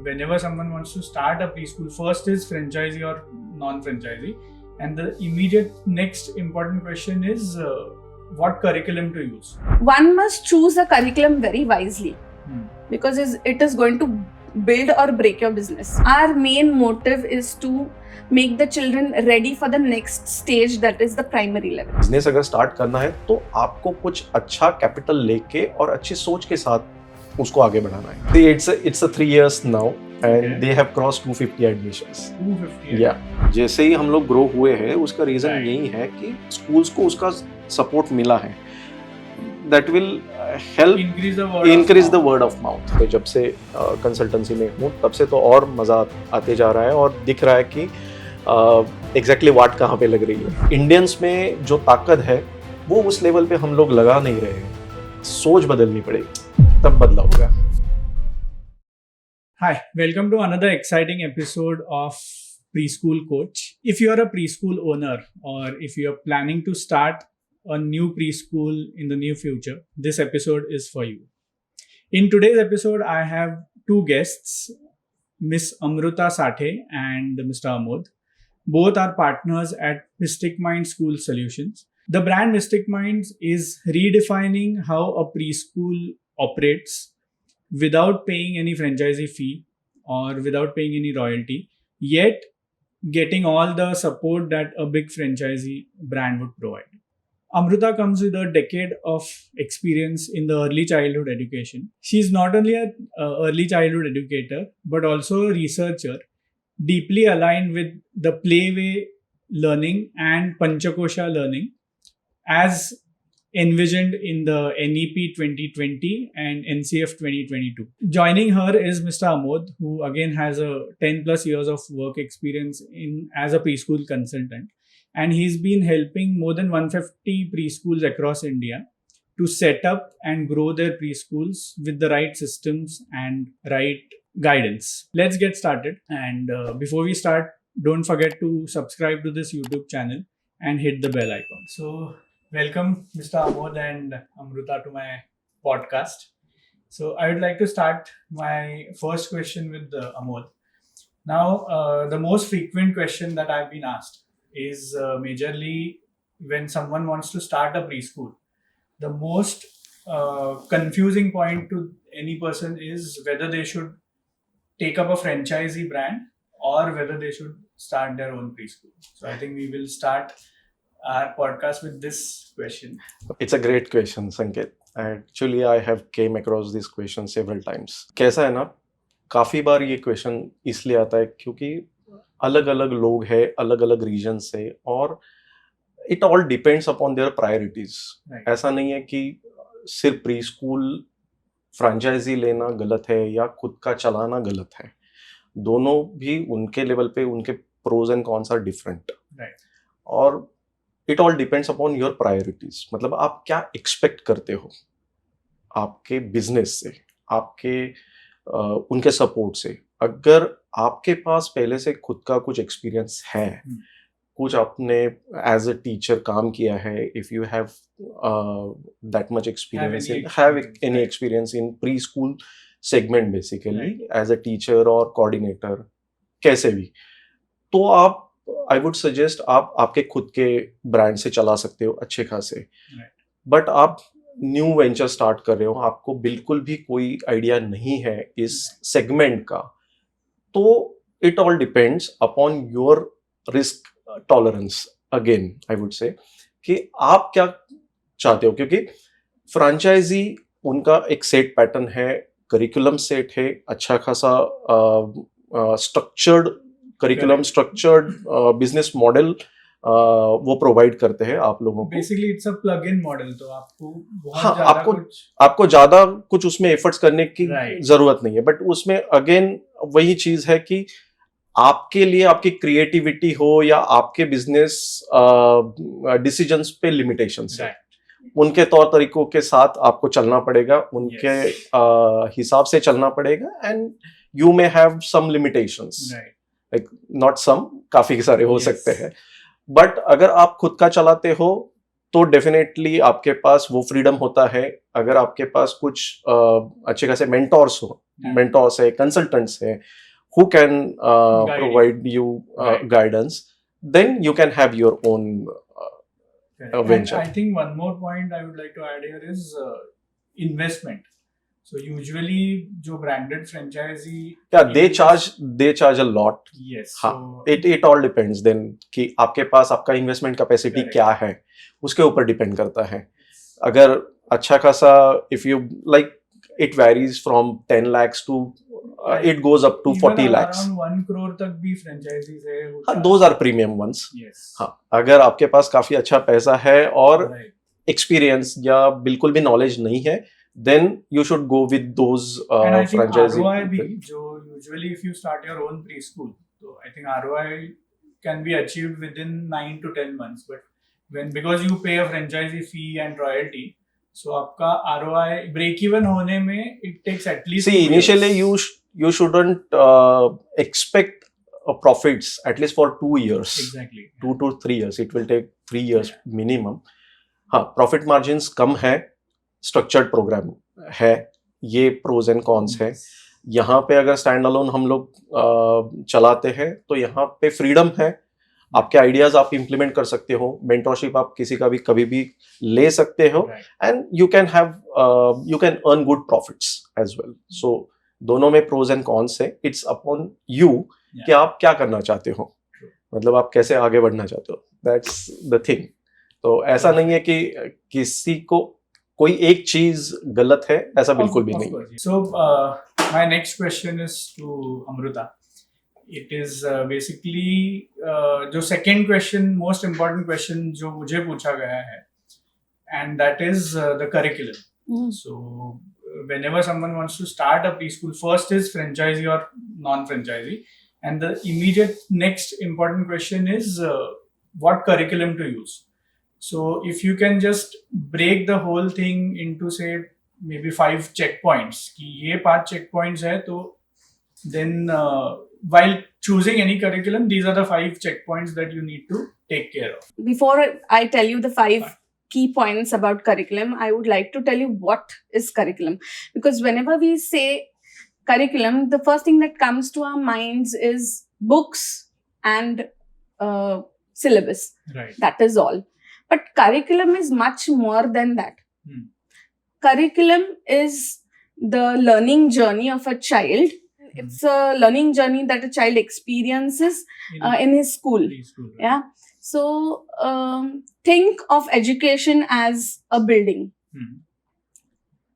whenever someone wants to start a preschool, first is franchisee or non-franchisee, and the immediate next important question is what curriculum to use. One must choose a curriculum very wisely because it is going to build or break your business. Our main motive is to make the children ready for the next stage, that is the primary level. Business अगर start करना है तो आपको कुछ अच्छा capital लेके और अच्छी सोच के साथ उसको आगे बढ़ाना है. It's a 3 years now and they have crossed 250 admissions. 250. Yeah. जैसे ही हम लोग ग्रो हुए हैं उसका रीजन यही है कि स्कूल्स को उसका सपोर्ट मिला है. That will help increase the word of mouth. तो जब से कंसल्टेंसी में हूँ तब से तो और मज़ा आते जा रहा है और दिख रहा है कि एग्जैक्टली वाट कहाँ पे लग रही है. इंडियंस में जो ताकत है वो उस लेवल पे हम लोग लगा नहीं रहे हैं. सोच बदलनी पड़ेगी, तब बदला होगा. Hi, welcome to another exciting episode of Preschool Coach. If you are a preschool owner or if you are planning to start a new preschool in the near future, this episode is for you. In today's episode, I have two guests, Miss Amruta Sathe and Mr. Amod. Both are partners at Mystic Mind School Solutions. The brand Mystic Minds is redefining how a preschool operates without paying any franchisee fee or without paying any royalty, yet getting all the support that a big franchisee brand would provide. Amruta comes with a decade of experience in the early childhood education. She's not only an early childhood educator, but also a researcher, deeply aligned with the Playway learning and Panchakosha learning as envisioned in the NEP 2020 and NCF 2022. Joining her is Mr. Amod, who again has a 10 plus years of work experience as a preschool consultant. And he's been helping more than 150 preschools across India to set up and grow their preschools with the right systems and right guidance. Let's get started. And before we start, don't forget to subscribe to this YouTube channel and hit the bell icon. So, welcome Mr. Amod and Amruta to my podcast. So, I would like to start my first question with Amod. Now, the most frequent question that I've been asked is majorly when someone wants to start a preschool. The most confusing point to any person is whether they should take up a franchisee brand or whether they should start their own preschool. So I think we will start our podcast with this question. It's a great question, Sanket. Actually, I have came across this question several times. कैसा है ना, काफ़ी बार ये question इसलिए आता है क्योंकि अलग अलग लोग हैं, अलग अलग रीजन से, और it all depends upon their priorities. ऐसा नहीं है कि सिर्फ प्री स्कूल फ्रेंचाइजी लेना गलत है या खुद का चलाना गलत है. दोनों भी उनके लेवल पे उनके pros and cons are different. और it all depends upon your priorities. मतलब आप क्या एक्सपेक्ट करते हो आपके बिजनेस से, आपके उनके सपोर्ट से. अगर आपके पास पहले से खुद का कुछ एक्सपीरियंस है, कुछ आपने एज अ टीचर काम किया है, if you have that much experience have any experience in pre school segment basically as a teacher और कोऑर्डिनेटर, कैसे भी, तो आप आई वुड सजेस्ट आप आपके खुद के ब्रांड से चला सकते हो अच्छे खासे. बट आप न्यू वेंचर स्टार्ट कर रहे हो, आपको बिल्कुल भी कोई आइडिया नहीं है इस सेगमेंट का, तो it all depends upon your risk tolerance. Again I would say कि आप क्या चाहते हो, क्योंकि फ्रेंचाइजी उनका एक सेट पैटर्न है, करिकुलम सेट है, अच्छा खासा structured curriculum, structured business model वो प्रोवाइड करते हैं आप लोगों को. Basically it's a plug in model, तो आपको आपको ज्यादा कुछ उसमें एफर्ट्स करने की जरूरत नहीं है. बट उसमें अगेन वही चीज है कि आपके लिए आपकी क्रिएटिविटी हो या आपके बिजनेस डिसीजंस पे लिमिटेशंस है. उनके तौर तरीकों के साथ आपको चलना पड़ेगा, उनके हिसाब से चलना पड़ेगा. And you may have some limitations, like not some, काफी सारे हो सकते हैं. बट अगर आप खुद का चलाते हो तो डेफिनेटली आपके पास वो फ्रीडम होता है. अगर आपके पास कुछ अच्छे खासे मेंटोर्स हो mentors है, consultants है, who can Guide you. provide you Right. guidance, then you can have your own Correct. venture. And I think one more point I would like to add here is investment. So usually, जो branded franchisee, Yeah, they charge a lot. yes. हाँ, So it all depends then कि आपके पास आपका investment capacity Correct. क्या है, उसके ऊपर depend करता है. अगर अच्छा खासा, if you like, it varies from 10 lakhs to it goes up to even 40 lakhs. around 1 crore तक भी franchisees है. who हाँ, charge- those are premium ones. Yes. हाँ, अगर आपके पास काफी अच्छा पैसा है और Right. एक्सपीरियंस या बिल्कुल भी नॉलेज नहीं है, then you should go with those And I think franchisee. ROI भी जो usually if you start your own preschool, so I think ROI can be achieved within 9 to 10 months. But because you pay a franchisee fee and royalty, so आपका ROI break even होने में it takes at least See, 2 initially years. you shouldn't expect profits at least for 2 years. Exactly. 2 to 3 years. It will take 3 years Yeah. minimum. हाँ, profit margins कम है, structured programme है, ये pros and cons है. यहाँ पे अगर stand alone हम लोग चलाते हैं तो यहाँ पे फ्रीडम है, आपके आइडियाज आप इम्प्लीमेंट कर सकते हो, मेंटरशिप आप किसी का भी कभी भी ले सकते हो, Right. And you can earn good profits as well. So दोनों में प्रोज एंड कॉन्स है. It's upon you Yeah. कि आप क्या करना चाहते हो, मतलब आप कैसे आगे बढ़ना चाहते हो. That's the thing. तो ऐसा नहीं है कि किसी को कोई एक चीज गलत है, ऐसा बिल्कुल भी Of नहीं. course. So my next question is to Amruta. It is basically जो second question, most important question जो मुझे पूछा गया है, and that is the curriculum. So whenever someone wants to start a preschool, first is franchisee or non-franchisee, and the immediate next important question is what curriculum to use. So if you can just break the whole thing into say maybe 5 checkpoints कि ये 5 checkpoints है, तो then while choosing any curriculum, these are the 5 checkpoints that you need to take care of. Before I tell you the 5 key points about curriculum, I would like to tell you what is curriculum. Because whenever we say curriculum, the first thing that comes to our minds is books and syllabus. Right. That is all. But curriculum is much more than that. Hmm. Curriculum is the learning journey of a child. It's a learning journey that a child experiences in his school. preschool. Right? Yeah. So think of education as a building. Hmm.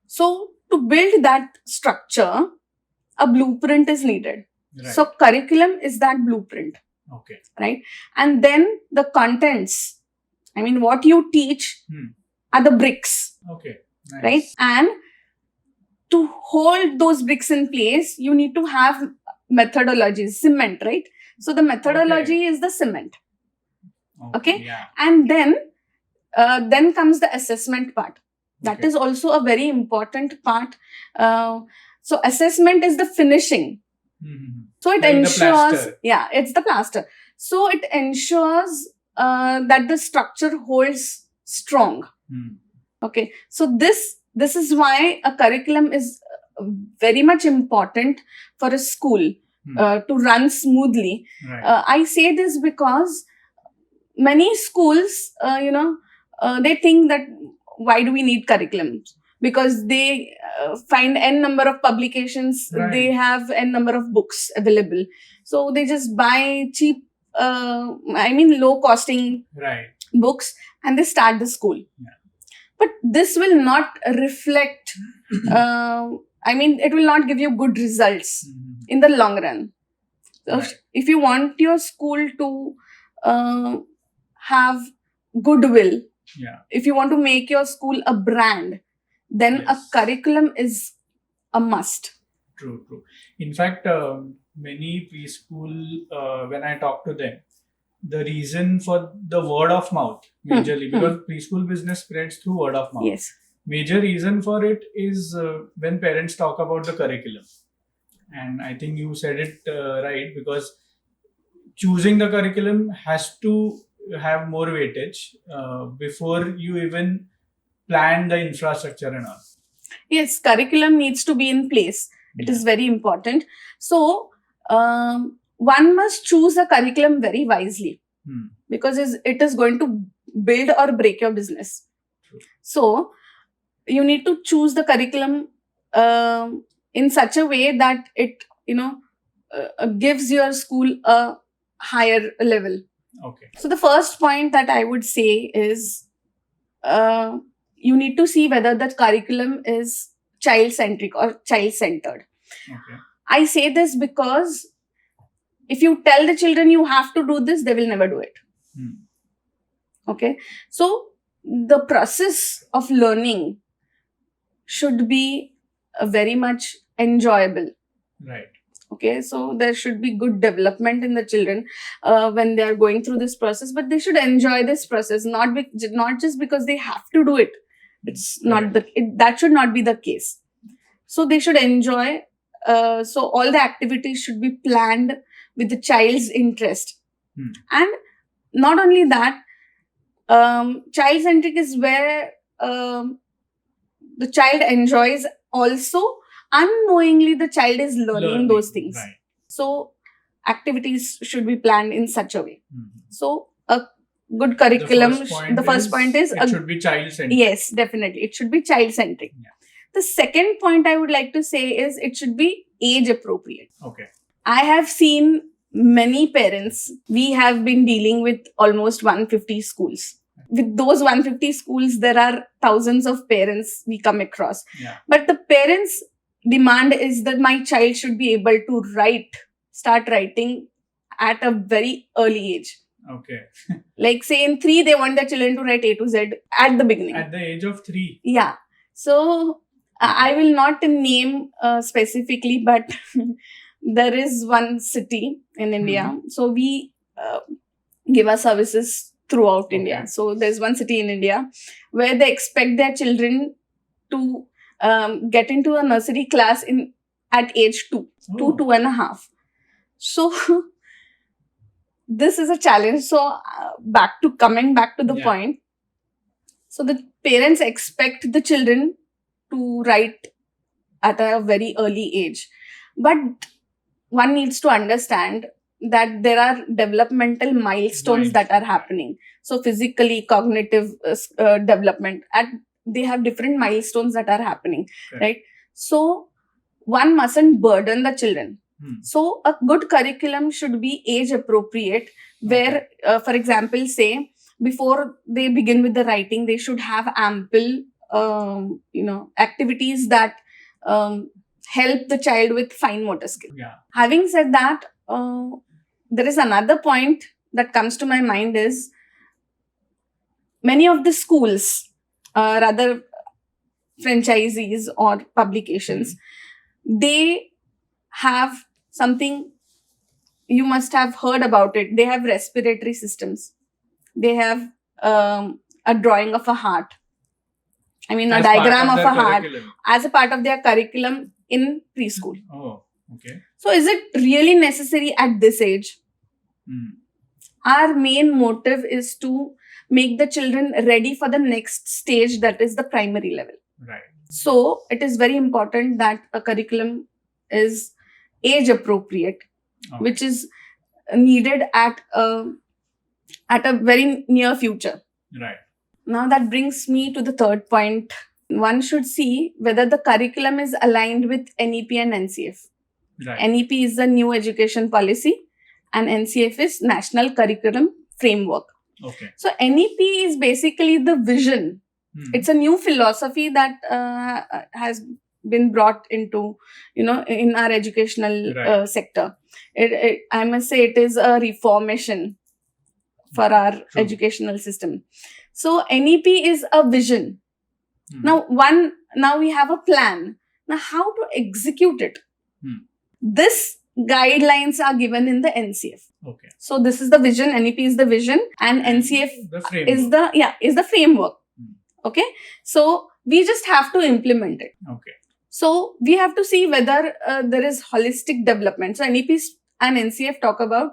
So to build that structure, a blueprint is needed. Right. So curriculum is that blueprint, okay. right? And then the contents, I mean, what you teach Hmm. are the bricks, Okay. Nice. right? And to hold those bricks in place, you need to have methodologies, cement, right? So the methodology is the cement. Okay. Yeah. And then comes the assessment part. That Okay. is also a very important part. So assessment is the finishing. Mhm. So it Like the ensures, plaster. yeah, it's the plaster. So it ensures that the structure holds strong. Hmm. Okay. So this is why a curriculum is very much important for a school to run smoothly. Right. I say this because many schools, they think that why do we need curriculums? Because they find n number of publications, Right. they have n number of books available. So they just buy cheap, low costing Right. books and they start the school. Yeah. But this will not reflect, it will not give you good results Mhm. in the long run. So Right. if you want your school to have goodwill, Yeah. if you want to make your school a brand, then a Yes. curriculum is a must. True. In fact, many preschool, when I talk to them, the reason for the word of mouth, majorly, because preschool business spreads through word of mouth. Yes. Major reason for it is when parents talk about the curriculum. And I think you said it right, because choosing the curriculum has to have more weightage before you even plan the infrastructure and all. Yes, curriculum needs to be in place. It is very important. So one must choose a curriculum very wisely, because it is going to build or break your business. True. So you need to choose the curriculum in such a way that it gives your school a higher level. Okay. So the first point that I would say is you need to see whether the curriculum is child-centric or child-centered. Okay. I say this because if you tell the children you have to do this, they will never do it. Okay. So the process of learning should be very much enjoyable. Right. Okay, so there should be good development in the children when they are going through this process, but they should enjoy this process, not just because they have to do it. It's not that should not be the case. So they should enjoy. So all the activities should be planned with the child's interest, and not only that, child-centric is where the child enjoys also. Unknowingly, the child is learning those things. Right. So activities should be planned in such a way. So a good curriculum, the first point is it should be child-centric. Yes, definitely. It should be child-centric. Yeah. The second point I would like to say is it should be age appropriate. Okay. I have seen many parents. We have been dealing with almost 150 schools. With those 150 schools, there are thousands of parents we come across. Yeah. But the parents' demand is that my child should be able to start writing at a very early age. Okay. Like say in 3, they want their children to write A to Z at the beginning. At the age of 3. Yeah. So I will not name specifically, but there is one city in India. So we give our services throughout India. So there's one city in India where they expect their children to get into a nursery class at age 2 to 2.5. So this is a challenge. So coming back to the point. So the parents expect the children to write at a very early age, but one needs to understand that there are developmental milestones that are happening. So physically, cognitive development, they have different milestones that are happening. Okay. Right? So one mustn't burden the children. So a good curriculum should be age appropriate, where for example, say before they begin with the writing, they should have ample activities that help the child with fine motor skill. Yeah. Having said that, there is another point that comes to my mind is many of the schools, rather franchisees or publications, they have something, you must have heard about it. They have respiratory systems. They have a drawing of a heart. I mean, a diagram of a heart as a part of their curriculum in preschool. Oh, okay. So is it really necessary at this age? Our main motive is to make the children ready for the next stage, that is the primary level. Right. So it is very important that a curriculum is age appropriate, which is needed at a very near future. Right. Now that brings me to the third point. One should see whether the curriculum is aligned with NEP and NCF. Right. NEP is the new education policy and NCF is National Curriculum Framework. Okay. So NEP is basically the vision. It's a new philosophy that has been brought into, in our educational sector. I must say it is a reformation for our educational system. So NEP is a vision. Now we have a plan. Now how to execute it? This guidelines are given in the NCF. Okay. So this is the vision. NEP is the vision, and NCF is the framework. Okay. So we just have to implement it. Okay. So we have to see whether there is holistic development. So NEP and NCF talk about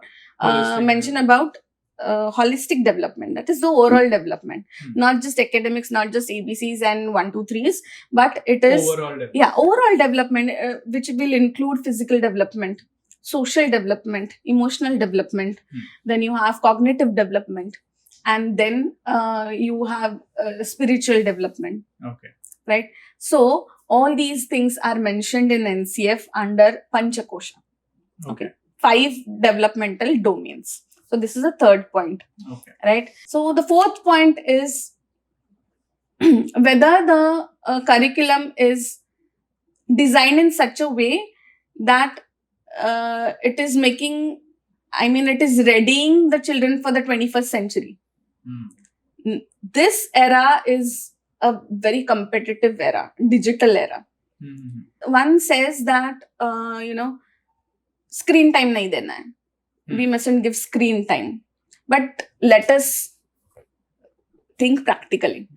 mention about holistic development. That is the overall development, Hmm. not just academics, not just ABCs and 1, 2, 3s, but it is Overall development. overall development, which will include physical development, social development, emotional development. Hmm. Then you have cognitive development, and then you have spiritual development. Okay. Right? So all these things are mentioned in NCF under Panchakosha. Okay. 5 developmental domains. So this is the third point. Okay. Right? So the fourth point is whether the curriculum is designed in such a way that it is readying the children for the 21st century. Hmm. This era is a very competitive era, digital era. Hmm. One says that, screen time nahi dena hai. We mustn't give screen time. But let us think practically.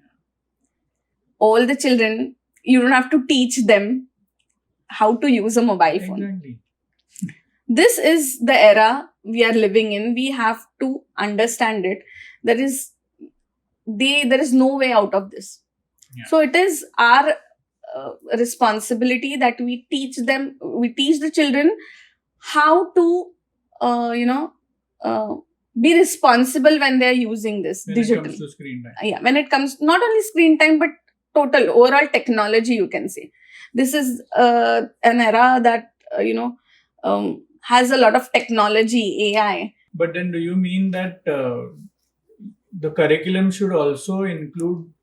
All the children, you don't have to teach them how to use a mobile phone. Exactly. This is the era we are living in. We have to understand it. There is no way out of this. Yeah. So it is our responsibility that we teach the children how to, be responsible when they are using this When digital. it comes to screen time. Yeah, when it comes not only screen time but total overall technology, you can say. This is an era that has a lot of technology, AI. But then do you mean that the curriculum should also include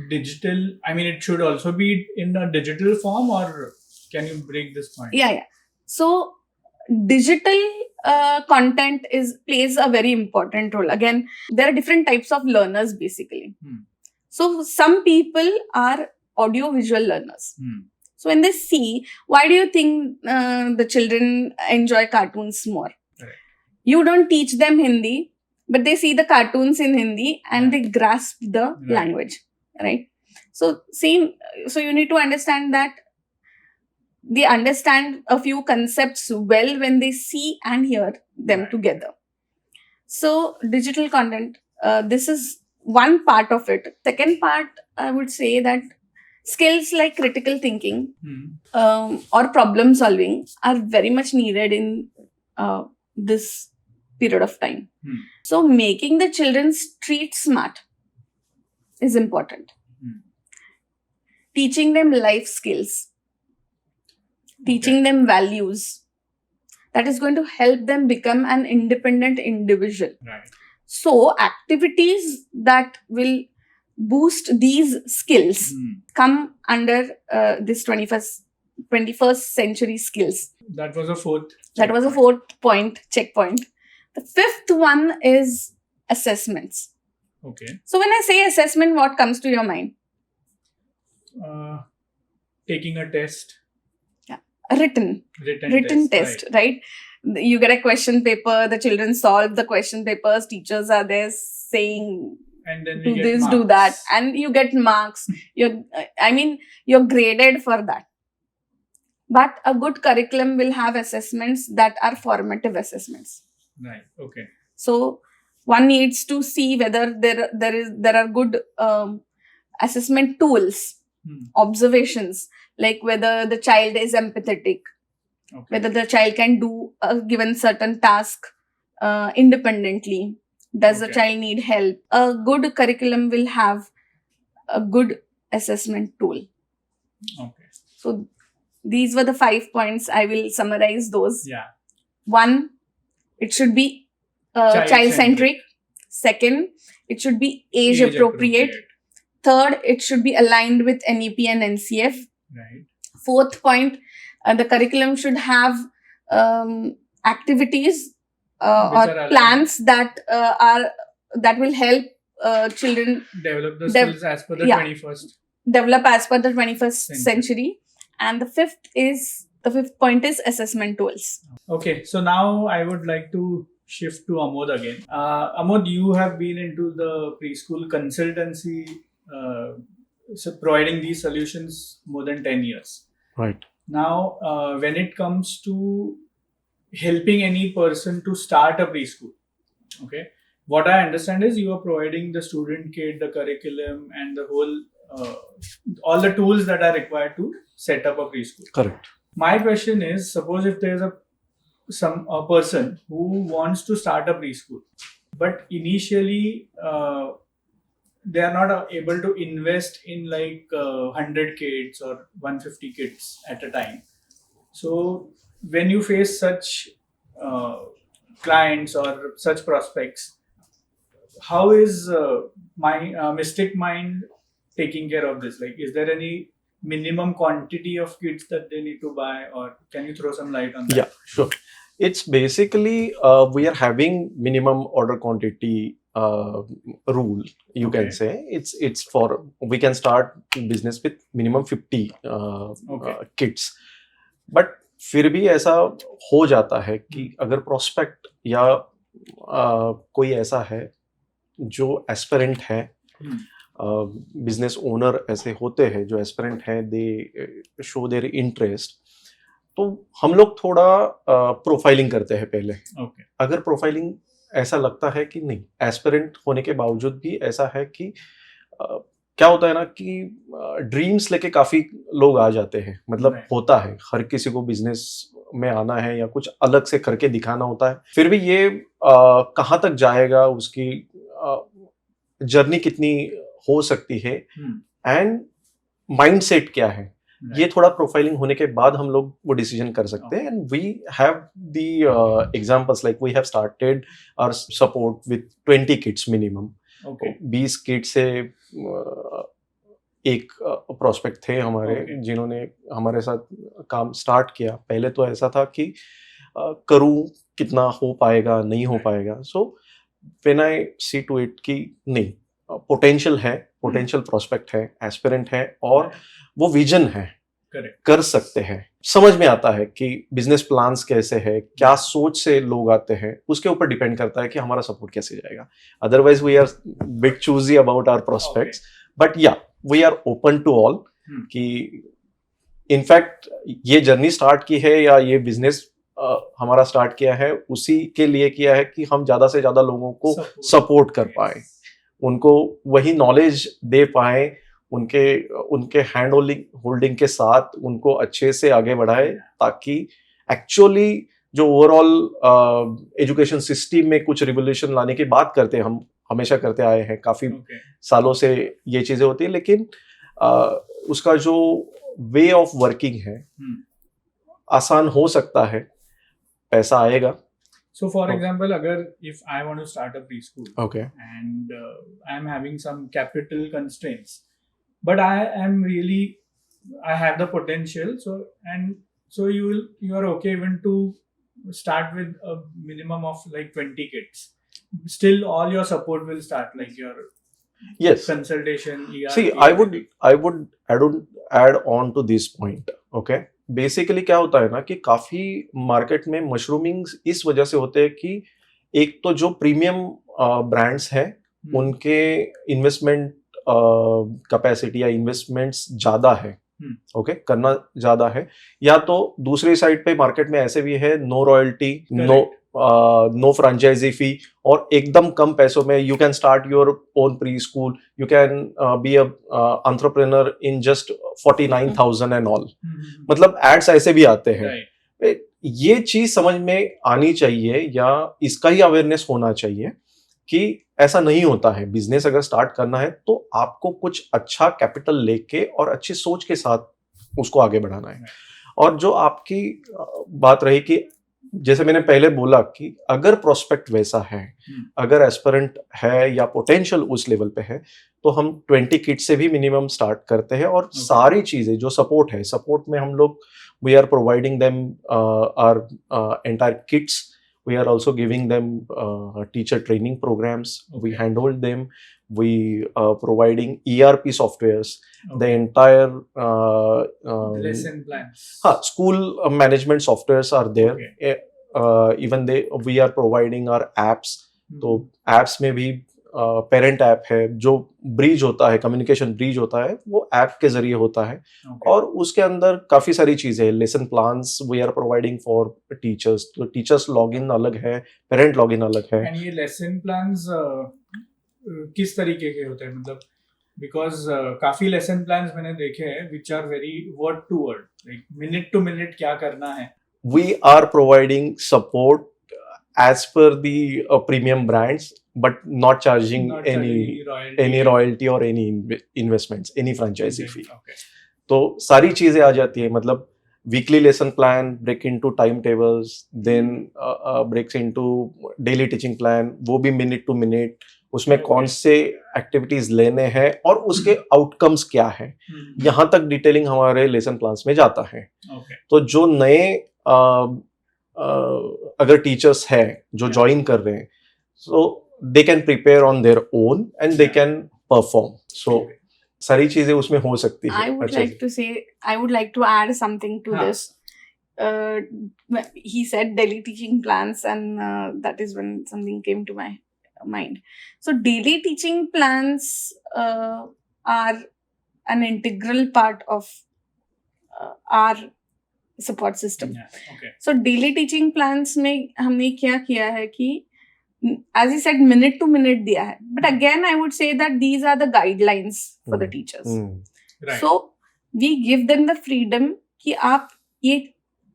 digital? I mean, it should also be in a digital form, or can you break this point? Yeah. So digital content plays a very important role. Again, there are different types of learners basically. So some people are audio-visual learners. So when they see, why do you think the children enjoy cartoons more? Right. You don't teach them Hindi, but they see the cartoons in Hindi and they grasp the language, right? So you need to understand that they understand a few concepts well when they see and hear them together. So digital content, this is one part of it. Second part, I would say that skills like critical thinking or problem solving are very much needed in this period of time. So making the children street smart is important. Teaching them life skills, teaching them values, that is going to help them become an independent individual. Right. So activities that will boost these skills come under this 21st century skills. That was a fourth. That was a fourth checkpoint. The fifth one is assessments. Okay. So when I say assessment, what comes to your mind? Taking a test. Yeah. A written test, right? You get a question paper, the children solve the question papers, teachers are there saying, and then do this, do that, and you get marks. You're graded for that. But a good curriculum will have assessments that are formative assessments. Right. Okay. So one needs to see whether there are good assessment tools, observations, like whether the child is empathetic, whether the child can do a given certain task independently. Does the child need help? A good curriculum will have a good assessment tool. Okay. So these were the 5 points. I will summarize those. Yeah. 1, it should be child-centric. Second, it should be age-appropriate. Third, it should be aligned with NEP and NCF. Right. Fourth point, the curriculum should have activities or plans that will help children develop the skills as per the 21st. Develop as per the 21st century. And the fifth point is assessment tools. Okay, so now I would like to shift to Amod again. Amod, you have been into the preschool consultancy, providing these solutions more than 10 years. Right. Now, when it comes to helping any person to start a preschool, okay, what I understand is you are providing the student kit, the curriculum, and the whole all the tools that are required to set up a preschool. Correct. My question is, suppose if there is a person who wants to start a preschool, but initially they are not able to invest in like 100 kids or 150 kids at a time. So when you face such clients or such prospects, how is my Mystic Mind taking care of this? Like, is there any minimum quantity of kits that they need to buy, or can you throw some light on that? Yeah, sure. It's basically we are having minimum order quantity rule. You Okay. can say it's for we can start business with minimum 50 Okay. kits. But फिर भी ऐसा हो जाता है कि अगर prospect या कोई ऐसा है जो एस्पिरेंट है, बिजनेस ओनर ऐसे होते हैं जो एस्पिरेंट हैं, दे शो देयर इंटरेस्ट, तो हम लोग थोड़ा प्रोफाइलिंग करते हैं पहले. Okay. अगर प्रोफाइलिंग ऐसा लगता है कि नहीं, एस्पिरेंट होने के बावजूद भी ऐसा है कि क्या होता है ना कि ड्रीम्स लेके काफी लोग आ जाते हैं. मतलब Right. होता है, हर किसी को बिजनेस में आना है या कुछ अलग से करके दिखाना होता है. फिर भी ये कहाँ तक जाएगा, उसकी जर्नी कितनी हो सकती है, एंड माइंडसेट क्या है, ये थोड़ा प्रोफाइलिंग होने के बाद हम लोग वो डिसीजन कर सकते हैं. And we have the examples, like we have started our support with 20 kids minimum. Okay. 20 kid से एक प्रोस्पेक्ट थे हमारे, Okay. जिन्होंने हमारे साथ काम स्टार्ट किया. पहले तो ऐसा था कि करूं, कितना हो पाएगा, नहीं हो पाएगा. So when I see to it कि नहीं, पोटेंशियल है, पोटेंशियल प्रोस्पेक्ट है, एस्पिरेंट है, और वो विजन है, Correct. कर सकते हैं. समझ में आता है कि बिजनेस प्लान्स कैसे है, क्या सोच से लोग आते हैं, उसके ऊपर डिपेंड करता है कि हमारा सपोर्ट कैसे जाएगा. Otherwise we are bit choosy about our prospects, but yeah we are open to all. कि इनफैक्ट ये जर्नी स्टार्ट की है या ये बिजनेस हमारा स्टार्ट किया है, उसी के लिए किया है कि हम ज्यादा से ज्यादा लोगों को सपोर्ट कर पाए, उनको वही नॉलेज दे पाए, उनके हैंड होल्डिंग के साथ उनको अच्छे से आगे बढ़ाए, ताकि एक्चुअली जो ओवरऑल एजुकेशन सिस्टम में कुछ रिवोल्यूशन लाने की बात करते हैं, हम हमेशा करते आए हैं, काफी सालों से ये चीजें होती है, लेकिन उसका जो वे ऑफ वर्किंग है आसान हो सकता है, पैसा आएगा. So, for example, if I want to start a preschool, Okay. and I am having some capital constraints, but I have the potential. So you are okay even to start with a minimum of like 20 kids. Still, all your support will start, like your Yes. consultation. ERP, See, I would add on to this point. Okay. Basically क्या होता है ना कि काफी market में mushrooming इस वजह से होते हैं कि एक तो जो प्रीमियम ब्रांड्स हैं उनके इन्वेस्टमेंट कैपेसिटी या इन्वेस्टमेंट्स ज्यादा है. ओके, करना ज्यादा है. या तो दूसरी साइड पे मार्केट में ऐसे भी है, no royalty, no franchisee fee, और एकदम कम पैसों में you can start your own pre school, you can be a entrepreneur in just 49,000 and all. मतलब एड्स ऐसे भी आते हैं. ये चीज समझ में आनी चाहिए, या इसका ही अवेयरनेस होना चाहिए कि ऐसा नहीं होता है. बिजनेस अगर स्टार्ट करना है तो आपको कुछ अच्छा कैपिटल लेके और अच्छी सोच के साथ उसको आगे बढ़ाना है. और जो आपकी बात रही कि जैसे मैंने पहले बोला कि अगर प्रोस्पेक्ट वैसा है, अगर एस्पिरेंट है या पोटेंशियल उस लेवल पे है, तो हम 20 किड्स से भी मिनिमम स्टार्ट करते हैं. और सारी चीजें जो सपोर्ट है, सपोर्ट में हम लोग we are providing them our entire kits. We are also giving them teacher training programs. Okay. We handhold them. We providing ERP softwares. Okay. The entire lesson plans. School management softwares are there. Okay. Even we are providing our apps. तो apps में भी parent app है, जो bridge होता है, communication bridge होता है, वो ऐप के जरिए होता है। और उसके अंदर काफी सारी चीजें, lesson plans we are providing for teachers, तो टीचर्स लॉगिन अलग है, पेरेंट लॉगिन अलग है। एंड ये लेसन प्लान्स किस तरीके के होते हैं, मतलब बिकॉज काफी लेसन प्लान्स मैंने देखे हैं which are very word to word, like minute to minute क्या करना है। We are providing support as per the premium brands, but not charging Not any any royalty or any investments, any franchisee fee. Okay. तो सारी चीजें आ जाती है, मतलब weekly lesson plan, break into time tables, then breaks into daily teaching plan, वो भी minute to minute, उसमें कौन से एक्टिविटीज लेने हैं और उसके आउटकम्स क्या है, यहाँ तक डिटेलिंग हमारे लेसन प्लान्स में जाता है। Okay. तो जो नए अगर टीचर्स हैं जो ज्वाइन कर रहे हैं, so they can prepare on their own and they can perform, so सारी चीजें उसमें हो सकती है। I would like to add something to this. He said daily teaching plans, and that is when something came to my mind. So daily teaching plans are an integral part of our support system. Yeah. Okay. So daily teaching plans में हमने क्या किया है कि as he said minute to minute दिया है, but again I would say that these are the guidelines for the teachers. Right. So we give them the freedom कि आप ये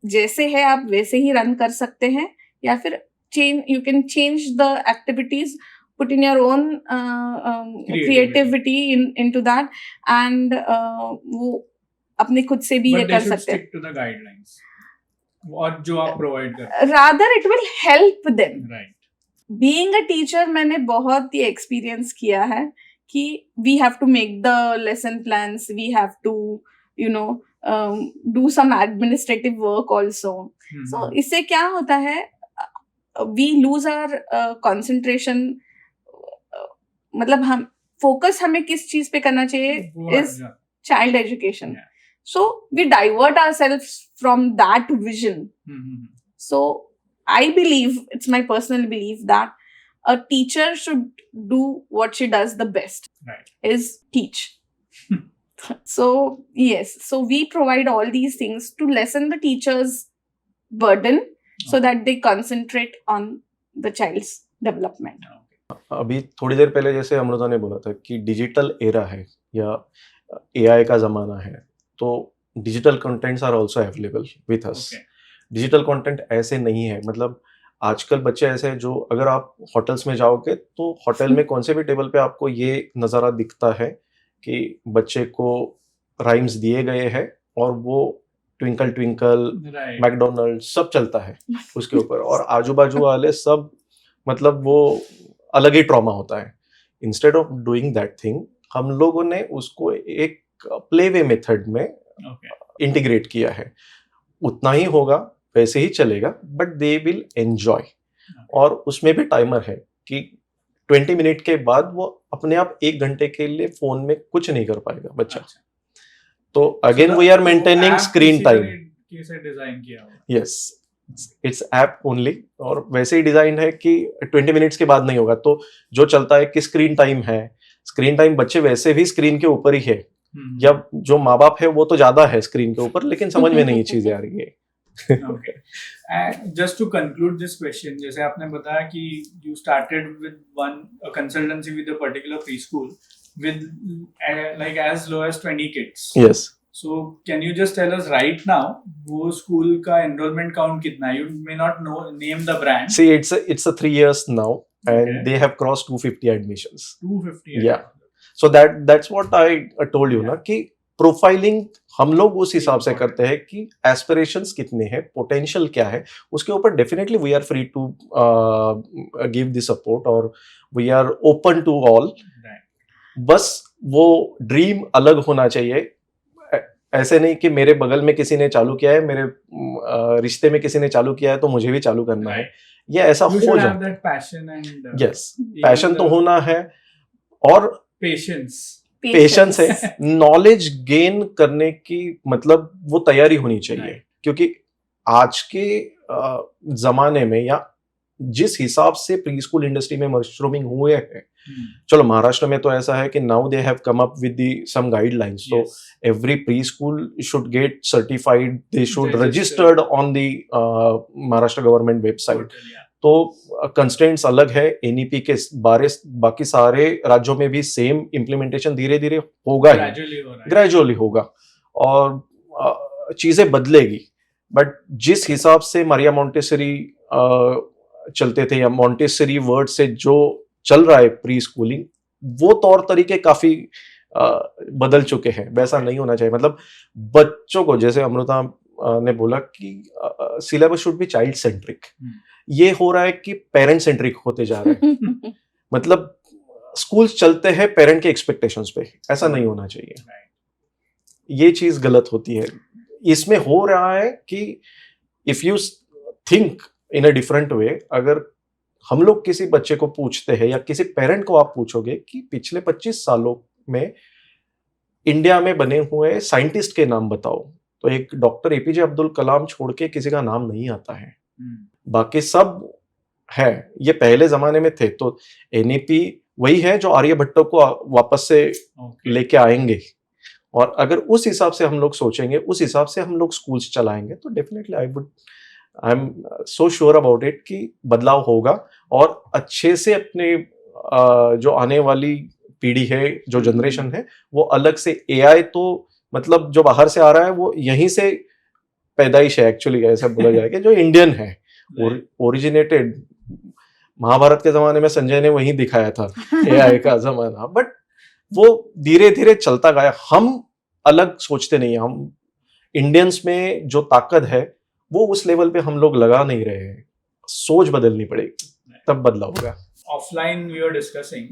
जैसे है आप वैसे ही रन कर सकते हैं, या फिर you can change the activities, put in your own creativity into that, and वो अपने खुद से भी ये कर सकते हैं। But they should stick to the guidelines और जो आप प्रोवाइड करते हैं। Rather it will help them. Right. Being a teacher मैंने बहुत ही एक्सपीरियंस किया है कि we have to make the lesson plans, we have to do some administrative work also. So इससे क्या होता है, we lose our concentration, मतलब हम फोकस हमें किस चीज पे करना चाहिए is child education. Yeah. So we divert ourselves from that vision. So I believe, it's my personal belief, that a teacher should do what she does the best. Right. Is teach. So yes, so we provide all these things to lessen the teacher's burden, so that they concentrate on the child's development. अभी थोड़ी देर पहले जैसे अमृता ने बोला था कि digital era है या AI का जमाना है, तो digital contents are also available with us. Digital content ऐसे नहीं है, मतलब आजकल बच्चे ऐसे हैं जो, अगर आप होटल्स में जाओगे तो होटल में कौन से भी टेबल पे आपको ये नज़ारा दिखता है कि बच्चे को राइम्स दिए गए हैं और वो ट्विंकल ट्विंकल, मैकडोनल्ड सब चलता है उसके ऊपर, और आजू बाजू वाले सब, मतलब वो अलग ही ट्रॉमा होता है। Instead of doing that thing, हम लोगों ने उसको एक प्ले वे मेथड में इंटीग्रेट किया है। उतना ही होगा, वैसे ही चलेगा, बट दे विल एंजॉय। और उसमें भी टाइमर है कि 20 मिनट के बाद वो अपने आप 1 घंटे के लिए फोन में कुछ नहीं कर पाएगा बच्चा। तो again we are maintaining screen time. Design किया हुआ, यस, इट्स ऐप ओनली, और वैसे ही डिजाइन है कि 20 मिनट्स के बाद नहीं होगा। तो जो चलता है कि स्क्रीन टाइम है, स्क्रीन टाइम बच्चे वैसे भी स्क्रीन के ऊपर ही है, या जो माँ बाप है वो तो ज्यादा है स्क्रीन के ऊपर, लेकिन समझ में नहीं चीजें आ रही है। Okay. And just to conclude this question, जैसे आपने बताया कि you started with a consultancy with a particular preschool with like as low as 20 kids. Yes. So can you just tell us right now वो school का enrollment count कितना है? You may not name the brand. See, it's a 3 years now, and they have crossed 250 admissions. 250. Yeah. So that's what I told you ना, कि profiling हम लोग उस हिसाब से करते हैं कि एस्पिरेशंस कितने हैं, पोटेंशियल क्या है, उसके ऊपर definitely we are free to give the support, और we are open to all. बस वो ड्रीम अलग होना चाहिए। ऐसे नहीं कि मेरे बगल में किसी ने चालू किया है, मेरे रिश्ते में किसी ने चालू किया है तो मुझे भी चालू करना है, ये ऐसा हो जाए। यस, पैशन तो होना है, और पेशेंस है, नॉलेज गेन करने की, मतलब वो तैयारी होनी चाहिए। क्योंकि आज के जमाने में, या जिस हिसाब से प्री स्कूल इंडस्ट्री में मशरूमिंग हुए हैं, चलो महाराष्ट्र में तो ऐसा है कि now they have come up with the some guidelines, तो every preschool should get certified, they should registered on the Maharashtra government website. तो कंस्ट्रेंट्स अलग है, एनईपी के बाकी सारे राज्यों में भी सेम इम्प्लीमेंटेशन धीरे धीरे होगा ही, ग्रेजुअली होगा और चीजें बदलेगी। बट जिस हिसाब से मारिया मॉन्टेसरी चलते थे या मॉन्टेसरी वर्ड से जो चल रहा है प्री स्कूलिंग, वो तौर तरीके काफी बदल चुके हैं, वैसा नहीं होना चाहिए। मतलब बच्चों को, जैसे अमृता ने बोला कि syllabus should be child centric, ये हो रहा है कि पेरेंट सेंट्रिक होते जा रहे हैं। मतलब स्कूल्स चलते हैं पेरेंट के एक्सपेक्टेशंस पे, ऐसा नहीं होना चाहिए, ये चीज गलत होती है। इसमें हो रहा है कि if you think in a different way, अगर हम लोग किसी बच्चे को पूछते हैं या किसी पेरेंट को आप पूछोगे कि पिछले 25 सालों में इंडिया में बने हुए साइंटिस्ट के नाम बताओ, तो एक डॉक्टर एपीजे अब्दुल कलाम छोड़ के किसी का नाम नहीं आता है। बाकी सब है, ये पहले जमाने में थे। तो एनईपी वही है जो आर्यभट्ट को वापस से लेके आएंगे, और अगर उस हिसाब से हम लोग सोचेंगे, उस हिसाब से हम लोग स्कूल्स चलाएंगे, तो definitely I am so sure about it कि बदलाव होगा। और अच्छे से अपने जो आने वाली पीढ़ी है, जो जनरेशन है, वो अलग से एआई, तो मतलब जो बाहर से आ रहा है वो यहीं से पैदाइश है, एक्चुअली ऐसा बोला जाए कि जो इंडियन है, ओरिजिनेटेड महाभारत के जमाने में संजय ने वहीं दिखाया था एआई का जमाना, बट वो धीरे धीरे चलता गया। हम अलग सोचते नहीं, हम इंडियंस में जो ताकत है वो उस लेवल पे हम लोग लगा नहीं रहे हैं, सोच बदलनी पड़ेगी, तब बदलाव होगा। Offline we were discussing,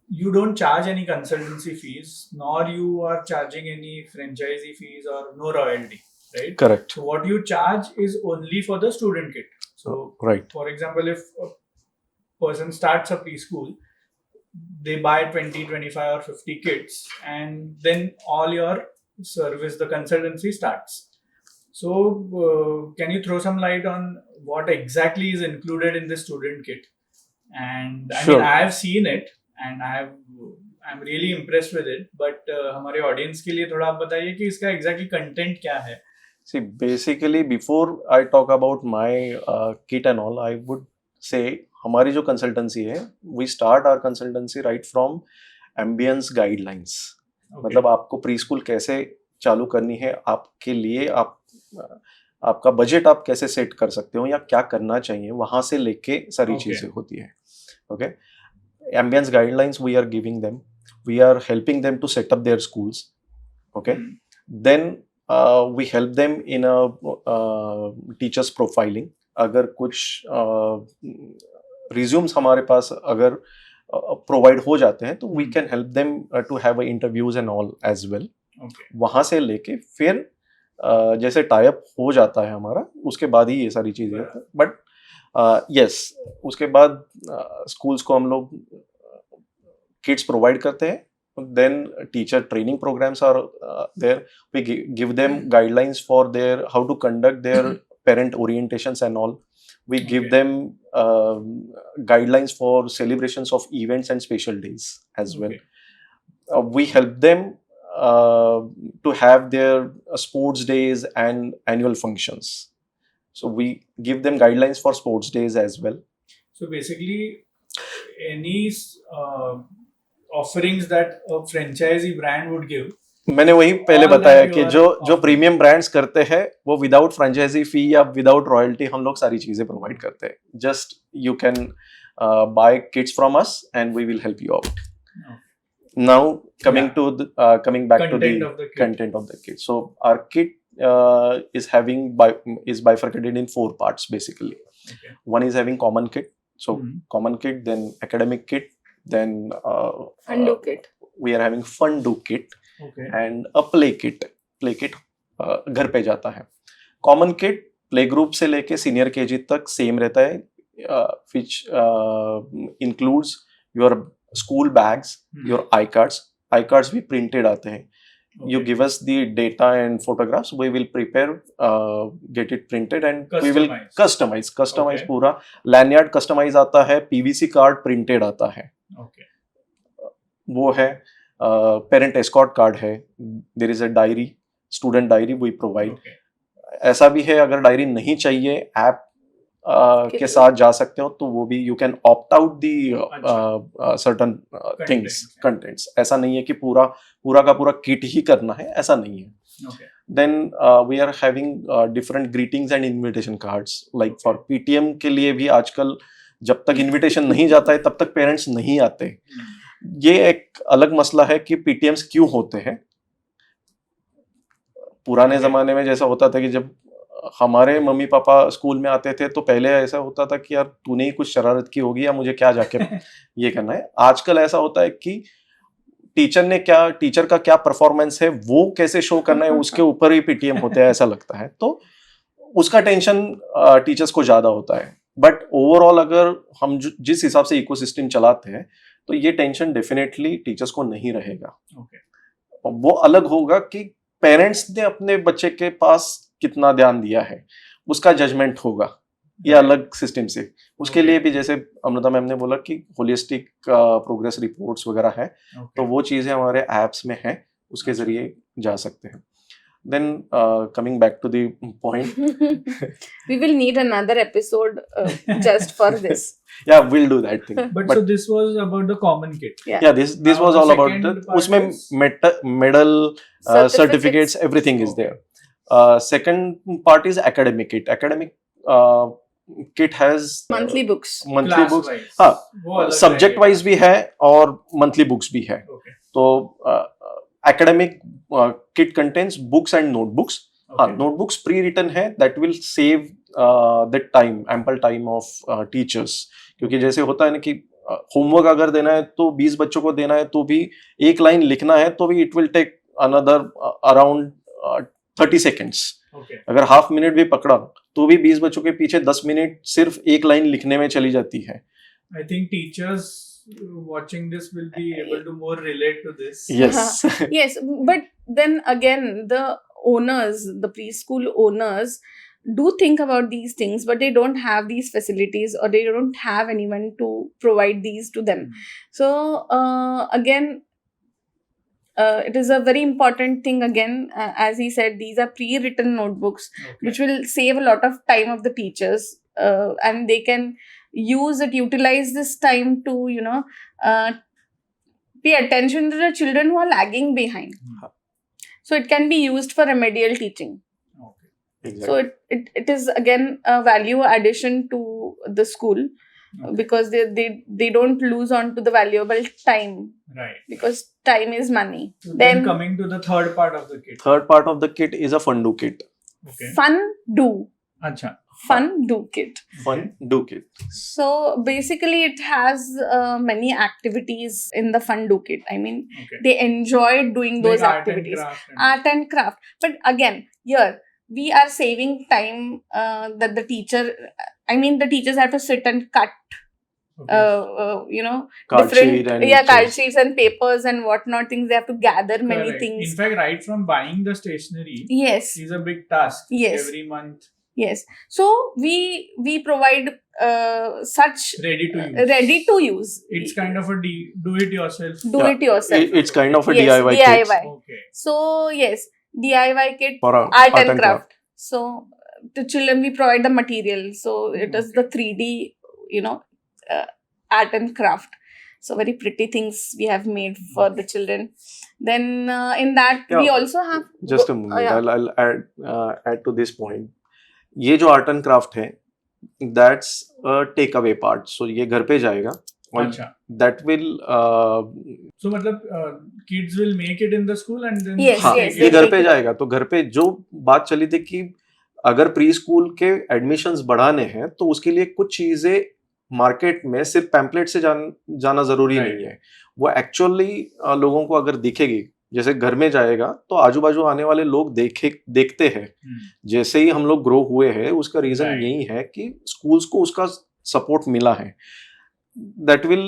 you don't charge any consultancy fees, nor you are charging any franchisee fees or no royalty, right? Correct. So what you charge is only for the student kit. So right. For example, if a person starts a preschool, they buy 20, 25 or 50 kits, and then all your service, the consultancy starts. So can you throw some light on what exactly is included in the student kit? And I mean, I have seen it and I'm really impressed with it, but हमारे audience के लिए थोड़ा आप बताइए कि इसका exactly content क्या है? See, basically before I talk about my kit and all, I would say हमारी जो consultancy है, we start our consultancy right from ambience guidelines. मतलब आपको प्री स्कूल कैसे चालू करनी है, आपके लिए आपका बजट आप कैसे सेट कर सकते हो या क्या करना चाहिए, वहां से लेके सारी चीजें होती है। Okay, ambience guidelines we are giving them, we are helping them to set up their schools. Okay, then we help them in a teachers profiling. अगर कुछ रिज्यूम्स हमारे पास अगर प्रोवाइड हो जाते हैं, तो we can help them to have interviews and all as well. वहां से लेके फिर जैसे टाइप हो जाता है हमारा, उसके बाद ही ये सारी चीजें। बट यस, उसके बाद स्कूल्स को हम लोग किट्स प्रोवाइड करते हैं, then teacher training programs are there, we give them guidelines for their how to conduct their parent orientations and all, we give them guidelines for celebrations of events and special days as well. We help them to have their sports days and annual functions, so we give them guidelines for sports days as well. So basically any offerings that a franchisee brand would give, मैंने वही पहले बताया कि जो premium brands करते हैं वो without franchise फी या विदाउट रॉयल्टी हम लोग सारी चीजें प्रोवाइड करते हैं। Just you can buy kits from us and we will help you out. Now coming back to the content of the kit. So our kit is bifurcated in 4 parts basically. One is having common kit, so common kit, then academic kit, then fun do kit. We are having fun do kit. And a play kit घर पे जाता है। Common kit play group से लेके senior KG तक same रहता है, which includes your school bags, your I cards भी प्रिंटेड आते हैं। You give us the data and photographs, we will prepare, get it printed and we will customize Okay. पूरा lanyard customize आता है, PVC card printed आता है, Okay. वो है, parent escort card है, there is a diary, student diary we provide. Okay. ऐसा भी है अगर डायरी नहीं चाहिए ऐप के साथ जा सकते हो तो वो भी you can opt out the certain things contents. ऐसा नहीं है कि पूरा का पूरा किट ही करना है, ऐसा नहीं है. Okay. Then we are having different greetings and invitation cards like for PTM के लिए भी आजकल जब तक इनविटेशन नहीं जाता है तब तक पेरेंट्स नहीं आते. ये एक अलग मसला है कि पीटीएम्स क्यों होते हैं. पुराने जमाने में जैसा होता था कि जब हमारे मम्मी पापा स्कूल में आते थे तो पहले ऐसा होता था कि यार तूने ही कुछ शरारत की होगी या मुझे क्या जाके ये करना है. आजकल ऐसा होता है कि टीचर का क्या परफॉर्मेंस है, वो कैसे शो करना है, उसके ऊपर ही पीटीएम होते हैं ऐसा लगता है. तो उसका टेंशन टीचर्स को ज्यादा होता है. बट ओवरऑल अगर हम जिस हिसाब से इकोसिस्टम चलाते हैं तो ये टेंशन डेफिनेटली टीचर्स को नहीं रहेगा. वो अलग होगा कि पेरेंट्स ने अपने बच्चे के पास कितना ध्यान दिया है, उसका जजमेंट होगा. ये अलग सिस्टम से. उसके लिए भी जैसे अमृता मैम ने बोला कि होलिस्टिक प्रोग्रेस रिपोर्ट्स वगैरह है, तो वो चीजें हमारे एप्स में हैं, उसके जरिए जा सकते हैं. Then coming back to the point, we will need another episode just for this. Yeah, we'll do that thing. But so this was about the common kit. Yeah, this Now was the all about second the part उसमें is- medal, certificates, everything is Okay. there. Second part is academic kit. Academic kit has Monthly books. monthly Class books. wise. हाँ, वो अलग subject रहेगा. Wise भी है और monthly books भी है. Okay. तो academic kit contains books and notebooks. हाँ, Okay. notebooks pre-written है, that will save the time, ample time of teachers. क्योंकि जैसे होता है ना कि होमवर्क अगर देना है तो 20 बच्चों को देना है तो भी एक लाइन लिखना है तो भी it will take another around 30 seconds. Okay. अगर हाफ मिनट भी पकड़ा तो भी 20 बच्चों के पीछे 10 मिनट सिर्फ एक लाइन लिखने में चली जाती है. I think teachers watching this will be able to more relate to this. Yes. Yes, but then again, the owners, the preschool owners, do think about these things, but they don't have these facilities or they don't have anyone to provide these to them. So again, it is a very important thing again, as he said, these are pre-written notebooks Okay. which will save a lot of time of the teachers, and they can utilize this time to pay attention to the children who are lagging behind. So it can be used for remedial teaching. Okay. Exactly. So it is again a value addition to the school, because they don't lose on to the valuable time, Right. because time is money. So then Then coming to the third part of the kit. Third part of the kit is a fun do kit. Okay. fun do Acha. kit. Fun do kit. So basically it has many activities in the fun do kit. I mean, Okay. they enjoy doing those Like activities, art and craft. But again, here we are saving time, that the teachers have to sit and cut Okay. Card different sheet and card things. sheets and papers and whatnot things. They have to gather many Correct. things. In fact, right from buying the stationery Yes, is a big task. Yes. Every month, yes. So we provide such ready to use. ready to use. It's kind of a do it yourself. Do it yourself. It's kind of a Yes, DIY DIY. kit Okay. So yes, DIY kit, for art and craft. So to children we provide the material. So it is the 3D, art and craft. So very pretty things we have made for the children. Then in that we Yeah. also have Just a moment, yeah. I'll add to this point. ये जो art and craft है, that's a take away part. So ये घर पे जाएगा और Acha. that will So मतलब kids will make it in the school and then Yes, हाँ, yes, ये they घर take पे it. जाएगा. तो घर पे जो बात चली थी कि अगर प्री स्कूल के एडमिशन्स बढ़ाने हैं तो उसके लिए कुछ चीजें मार्केट में सिर्फ पैम्पलेट से जाना जरूरी Right. नहीं है. वो एक्चुअली लोगों को अगर दिखेगी, जैसे घर में जाएगा तो आजू बाजू आने वाले लोग देखते हैं. जैसे ही हम लोग ग्रो हुए हैं, उसका रीजन Right. यही है कि स्कूल्स को उसका सपोर्ट मिला है. That will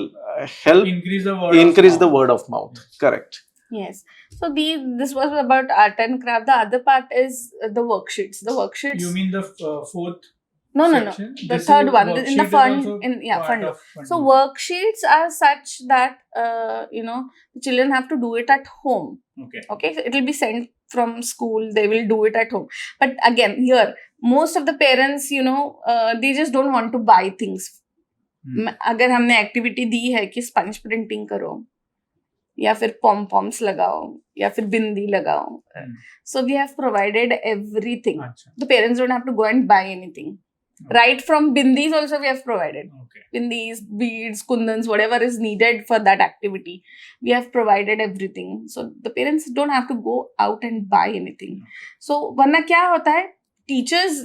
help increase the increase the mouth. word of mouth. Correct. Yes. So this was about art and craft. The other part is the worksheets. The worksheets. You mean the fourth No. section? The This third is- one in the worksheet is fund. also part Fund. of Fundu. So worksheets are such that the children have to do it at home. Okay. So it will be sent from school. They will do it at home. But again, here most of the parents, they just don't want to buy things. अगर हमने activity दी है कि sponge printing करो या फिर पॉम पॉम्स लगाओ या फिर बिंदी लगाओ, so we have provided everything. The parents don't have to go and buy anything. Right from bindis also we have provided. Bindis, beads, kundans, whatever is needed for that activity, we have provided everything. So the parents don't have to go out and buy anything. So वरना क्या होता है, teachers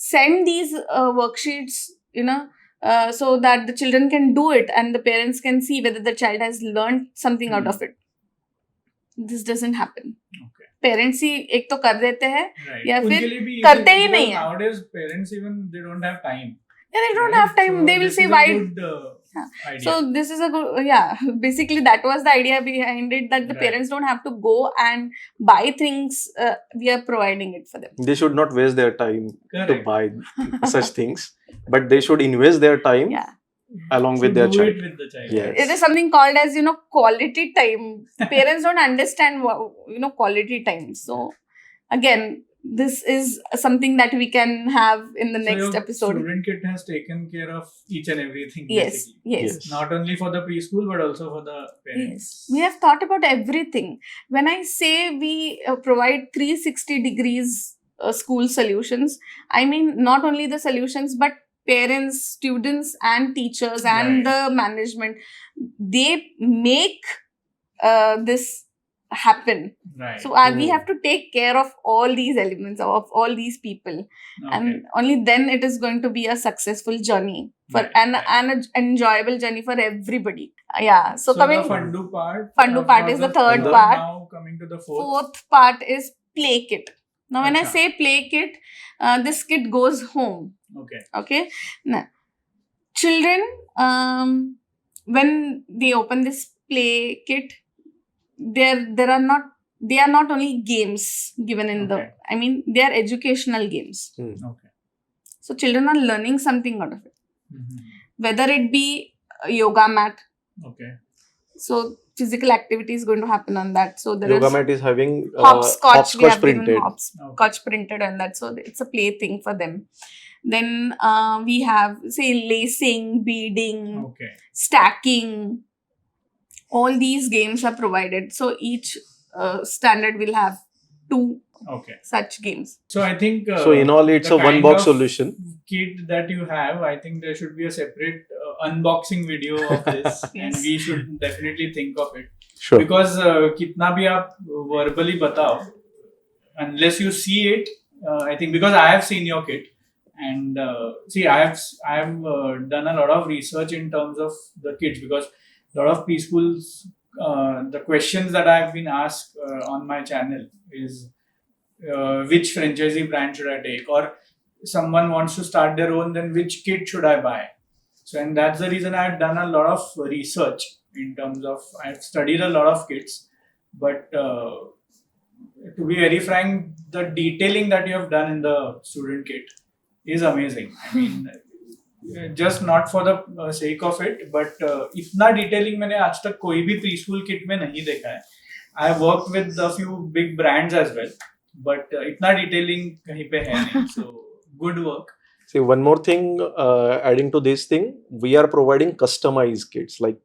send these worksheets so that the children can do it and the parents can see whether the child has learned something out of it. This doesn't happen. Parents ही एक तो कर देते हैं या फिर करते ही नहीं है. Nowadays parents even they don't have time. Yeah, they don't have time. So they will this say is why. A good, idea. So this is a good, basically that was the idea behind it, that the parents don't have to go and buy things. We are providing it for them. They should not waste their time to buy such things, but they should invest their time along with their child. It with the child. Yes. It is something called as quality time. Parents don't understand quality time. So again, this is something that we can have in the next episode. Student kit has taken care of each and everything. Yes. Not only for the preschool but also for the parents. Yes. We have thought about everything. When I say we provide 360 degrees school solutions, I mean not only the solutions but parents, students and teachers and the management, they make this happen. So we have to take care of all these elements, of all these people, and only then it is going to be a successful journey for an enjoyable journey for everybody. So coming the Fundu part is the third part. Now coming to the fourth part is play kit. Now when I say play kit, this kit goes home. Okay. Now, children, when they open this play kit, they are not only games given in they are educational games. So children are learning something out of it. Whether it be a yoga mat. So physical activity is going to happen on that. So there yoga mat is having hopscotch. We have printed. given hopscotch printed on that. So it's a play thing for them. Then we have lacing, beading, stacking. All these games are provided. So each standard will have 2 such games. So I think so in all it's a one box solution kit that you have. I think there should be a separate unboxing video of this. And we should definitely think of it. Sure. Because kitna bhi aap verbally batao, unless you see it, I think, because I have seen your kit and I have done a lot of research in terms of the kids, because a lot of preschools, the questions that I have been asked on my channel is which franchisee brand should I take, or someone wants to start their own, then which kit should I buy? So, and that's the reason I have done a lot of research in terms of, I have studied a lot of kits, but to be very frank, the detailing that you have done in the student kit is amazing. I mean, just not for the sake of it, but इतना detailing मैंने आज तक कोई भी preschool kit में नहीं देखा है. I have worked with a few big brands as well, but इतना detailing कहीं पे है नहीं. So good work. See, one more thing, adding to this thing, we are providing customized kits, like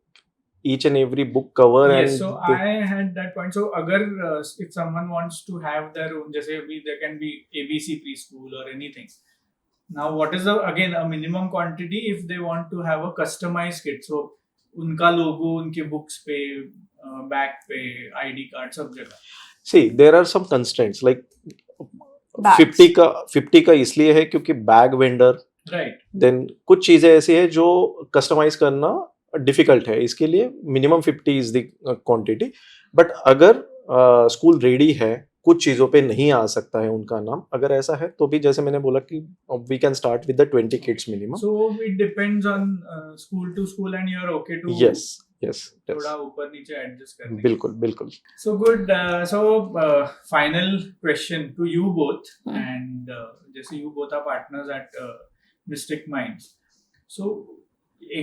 each and every book cover. Yes, and so I had that point. So agar if someone wants to have their own, जैसे अभी there can be ABC preschool or anything. Now, what is a minimum quantity if they want to have a customized kit? So, उनका logo, उनके books पे, back पे, ID card, सब जगह. See, there are some constraints like 50 का इसलिए है क्योंकि बैग वेंडर, देन कुछ चीजें ऐसी है जो कस्टमाइज करना डिफिकल्ट है, इसके लिए minimum 50 is the quantity. But अगर स्कूल रेडी है, कुछ चीजों पे नहीं आ सकता है उनका नाम, अगर ऐसा है तो भी जैसे मैंने बोला कि we can start with the 20 kids minimum. So it depends on school to school and you are okay to yes yes, yes. थोड़ा ऊपर नीचे एडजस्ट करने बिल्कुल बिल्कुल. So good. Final question to you both, Hmm. and जैसे you both are partners at Mystic Minds. So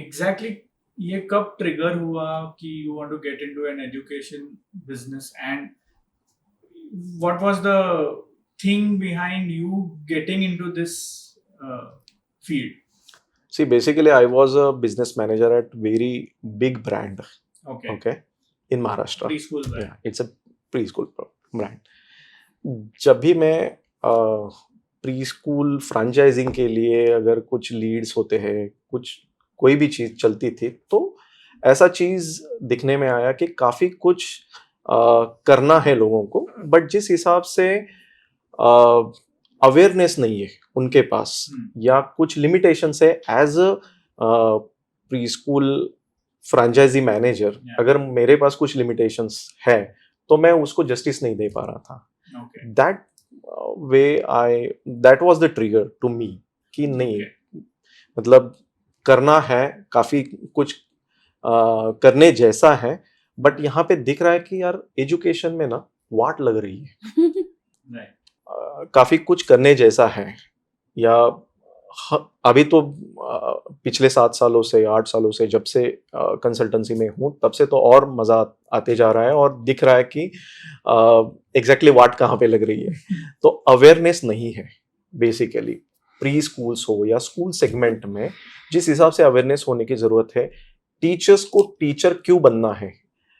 exactly ये कब trigger हुआ कि you want to get into an education business, and what was the thing behind you getting into this field? See, basically, I was a business manager at very big brand. Okay. Okay, in Maharashtra. Preschool brand. Yeah, it's a preschool brand. जब भी मैं pre school franchising के लिए अगर कुछ Leeds होते हैं, कुछ कोई भी चीज़ चलती थी, तो ऐसा चीज़ दिखने में आया कि काफ़ी कुछ करना है लोगों को, बट जिस हिसाब से अवेयरनेस नहीं है उनके पास, या कुछ लिमिटेशंस है as a pre school franchisee manager, अगर मेरे पास कुछ लिमिटेशंस है तो मैं उसको जस्टिस नहीं दे पा रहा था. That that was the trigger to me कि नहीं, मतलब करना है, काफी कुछ करने जैसा है, बट यहाँ पे दिख रहा है कि यार एजुकेशन में ना वाट लग रही है. काफी कुछ करने जैसा है, या अभी तो पिछले 7 सालों से 8 सालों से जब से कंसल्टेंसी में हूँ, तब से तो और मजा आते जा रहा है और दिख रहा है कि एग्जैक्टली वाट कहाँ पे लग रही है. तो अवेयरनेस नहीं है बेसिकली प्री स्कूल्स हो या स्कूल सेगमेंट में. जिस हिसाब से अवेयरनेस होने की जरूरत है, टीचर्स को टीचर क्यों बनना है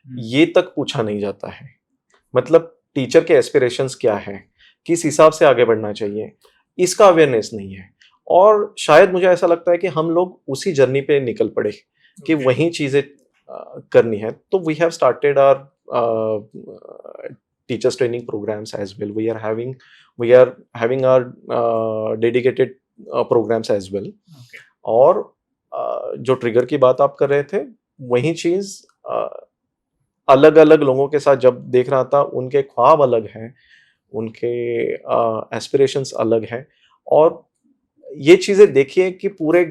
ये तक पूछा नहीं जाता है. मतलब टीचर के एस्पिरेशंस क्या है, किस हिसाब से आगे बढ़ना चाहिए, इसका अवेयरनेस नहीं है. और शायद मुझे ऐसा लगता है कि हम लोग उसी जर्नी पे निकल पड़े कि वही चीजें करनी है. तो we have started our teachers training programs as well. We are having our dedicated programs as well. और जो ट्रिगर की बात आप कर रहे थे, वही चीज अलग अलग लोगों के साथ जब देख रहा था, उनके ख्वाब अलग हैं, उनके एस्पिरेशंस अलग हैं. और ये चीजें देखिए कि पूरे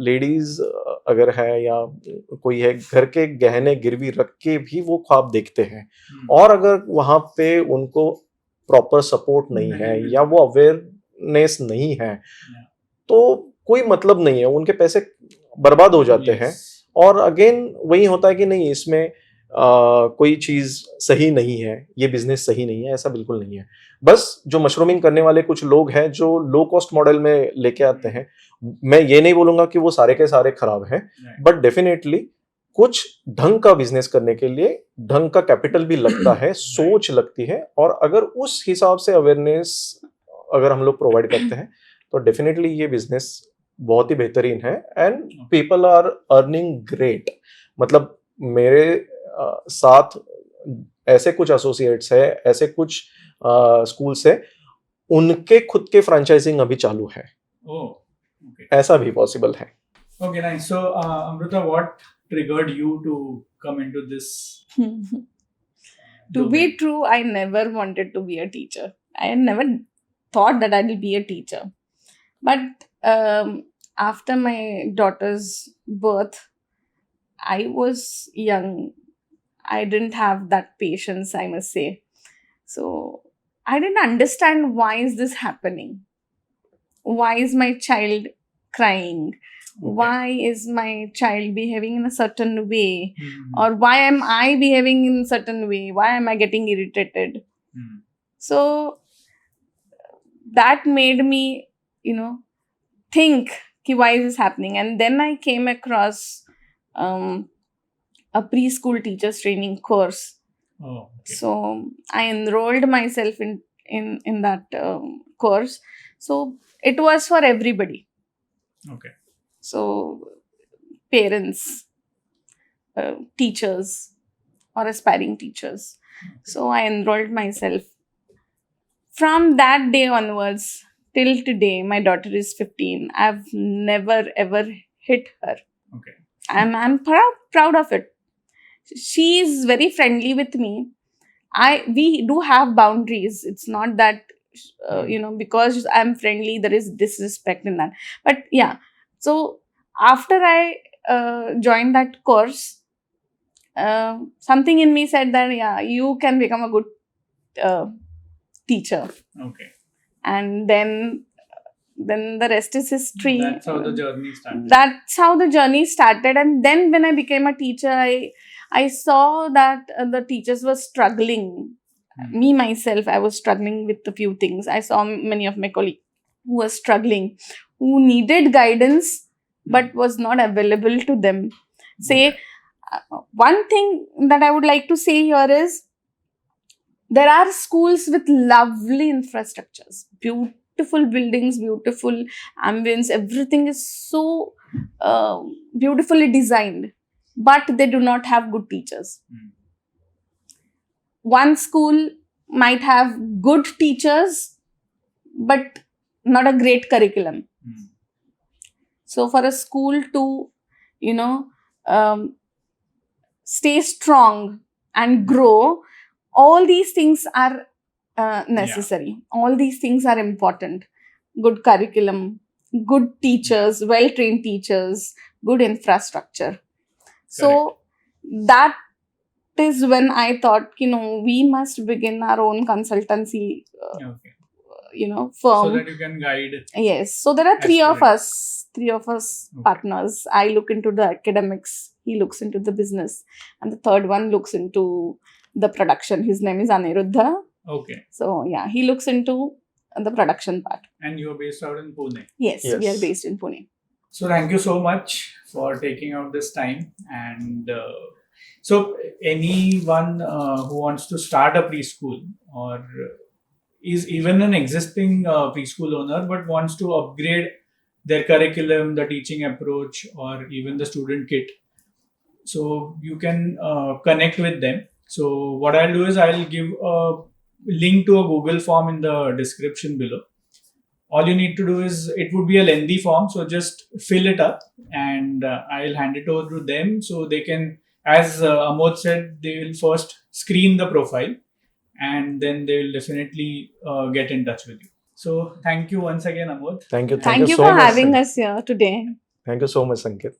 लेडीज अगर है या कोई है, घर के गहने गिरवी रख के भी वो ख्वाब देखते हैं. और अगर वहां पे उनको प्रॉपर सपोर्ट नहीं है या वो अवेयरनेस नहीं है, तो कोई मतलब नहीं है, उनके पैसे बर्बाद हो जाते हैं. और अगेन वही होता है कि नहीं, इसमें कोई चीज सही नहीं है, ये बिजनेस सही नहीं है. ऐसा बिल्कुल नहीं है. बस जो मशरूमिंग करने वाले कुछ लोग हैं जो लो कॉस्ट मॉडल में लेके आते हैं, मैं ये नहीं बोलूंगा कि वो सारे के सारे खराब हैं, बट डेफिनेटली कुछ ढंग का बिजनेस करने के लिए ढंग का कैपिटल भी लगता है, सोच लगती है. और अगर उस हिसाब से अवेयरनेस अगर हम लोग प्रोवाइड करते हैं, तो डेफिनेटली ये बिजनेस बहुत ही बेहतरीन है. And people are earning great. मतलब मेरे साथ ऐसे कुछ एसोसिएट्स है, ऐसे कुछ स्कूल्स है, उनके खुद के फ्रेंचाइजिंग अभी चालू है. ऐसा भी पॉसिबल है. Okay, nice. So, Amrita, what triggered you to come into this? To be true, I never wanted to be a teacher. I never thought that I will be a teacher. But after my daughter's birth, I was young. I didn't have that patience, I must say. So I didn't understand, why is this happening? Why is my child crying? Okay. Why is my child behaving in a certain way? Or why am I behaving in a certain way? Why am I getting irritated? So that made me, think, why is this happening? And then I came across a preschool teachers training course. So I enrolled myself in that course. So it was for everybody. So parents, teachers, or aspiring teachers. So I enrolled myself. From that day onwards till today, my daughter is 15. I've never ever hit her. I'm proud of it. She is very friendly with me. We do have boundaries. It's not that because I'm friendly there is disrespect in that. But yeah, so after I joined that course, something in me said that yeah, you can become a good teacher, Okay. and then the rest is history. That's how the journey started. That's how the journey started. And then when I became a teacher, I saw that the teachers were struggling. Me myself, I was struggling with a few things. I saw many of my colleagues who were struggling, who needed guidance but was not available to them. One thing that I would like to say here is there are schools with lovely infrastructures, beautiful buildings, beautiful ambience, everything is so beautifully designed, but they do not have good teachers. One school might have good teachers, but not a great curriculum. So for a school to, stay strong and grow, all these things are necessary. All these things are important. Good curriculum, good teachers, well-trained teachers, good infrastructure. So that is when I thought, we must begin our own consultancy, firm. So that you can guide. Yes. So there are three of us partners. I look into the academics, he looks into the business, and the third one looks into the production. His name is Aniruddha. Okay. So yeah, he looks into the production part. And you're based out in Pune? Yes, we are based in Pune. So thank you so much for taking out this time. And so anyone who wants to start a preschool or is even an existing preschool owner but wants to upgrade their curriculum, the teaching approach, or even the student kit, so you can connect with them. So what I'll do is I'll give a link to a Google form in the description below. All you need to do is, it would be a lengthy form, so just fill it up and I'll hand it over to them so they can, as Amod said, they will first screen the profile and then they will definitely get in touch with you. So thank you once again, Amod. Thank you. Thank you so for much, having Sanket. us here today. Thank you so much, Sanket.